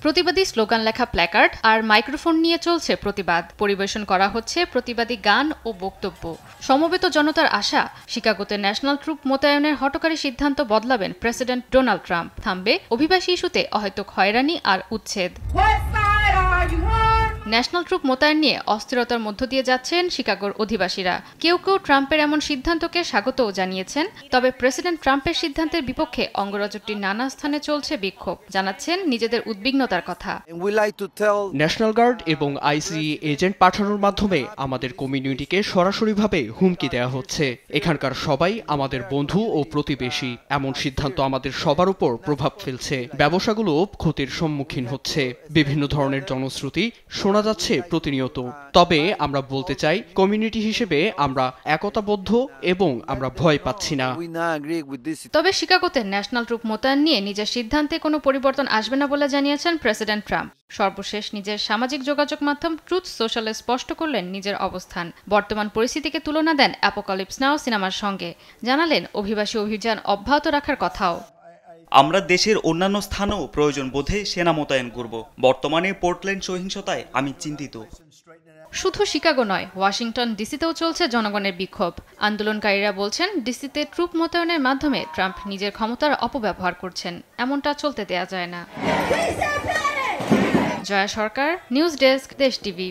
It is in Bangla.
প্রতিবাদী স্লোগান লেখা প্ল্যাকার্ড আর মাইক্রোফোন নিয়ে চলছে প্রতিবাদ। পরিবেশন করা হচ্ছে প্রতিবাদী গান ও বক্তব্য। সমবেত জনতার আশা, শিকাগোতে ন্যাশনাল ট্রুপ মোতায়েনের হঠকারী সিদ্ধান্ত বদলাবেন প্রেসিডেন্ট ডোনাল্ড ট্রাম্প। থামবে অভিবাসী ইস্যুতে অহেতুক হয়রানি আর উচ্ছেদ। ন্যাশনাল ট্রুপ মোতায়েন নিয়ে অস্থিরতার মধ্য দিয়ে যাচ্ছেন শিকাগোর অধিবাসীরা। কেউ কেউ ট্রাম্পের এমন সিদ্ধান্তকে স্বাগতও জানিয়েছেন। তবে প্রেসিডেন্ট ট্রাম্পের সিদ্ধান্তের বিপক্ষে অঙ্গরাজ্যটির নানা স্থানে চলছে বিক্ষোভ, জানাচ্ছেন নিজেদের উদ্বিগ্নতার কথা। ন্যাশনাল গার্ড এবং আইসি এজেন্ট পাঠানোর মাধ্যমে আমাদের কমিউনিটিকে সরাসরিভাবে হুমকি দেওয়া হচ্ছে। এখানকার সবাই আমাদের বন্ধু ও প্রতিবেশী। এমন সিদ্ধান্ত আমাদের সবার উপর প্রভাব ফেলছে। ব্যবসাগুলো ক্ষতির সম্মুখীন হচ্ছে। বিভিন্ন ধরনের জনশ্রুতি শোনা যাচ্ছে প্রতিনিয়ত। তবে আমরা বলতে চাই, কমিউনিটি হিসেবে আমরা একতাবদ্ধ এবং আমরা ভয় পাচ্ছি না। তবে শিকাগোতে ন্যাশনাল ট্রুপ মোতায়েন নিয়ে নিজের সিদ্ধান্তে কোনো পরিবর্তন আসবে না বলে জানিয়েছেন প্রেসিডেন্ট ট্রাম্প। সর্বশেষ নিজের সামাজিক যোগাযোগ মাধ্যম ট্রুথ সোশ্যালে স্পষ্ট করলেন নিজের অবস্থান। বর্তমান পরিস্থিতিকে তুলনা দেন অ্যাপোকালিপস নাও সিনেমার সঙ্গে। জানালেন অভিবাসী অভিযান অব্যাহত রাখার কথাও। আমরা দেশের অন্যান্য স্থানেও প্রয়োজন বোধে সেনা মোতায়েন করব। বর্তমানে পোর্টল্যান্ড সহিংসতায় আমি চিন্তিত। শুধু শিকাগো নয়, ওয়াশিংটন ডিসিতেও চলছে জনগণের বিক্ষোভ। আন্দোলনকারীরা বলছেন, ডিসিতে ট্রুপ মোতায়েনের মাধ্যমে ট্রাম্প নিজের ক্ষমতার অপব্যবহার করছেন। এমনটা চলতে দেয়া যায় না। জয়া সরকার, নিউজ ডেস্ক, দেশ টিভি।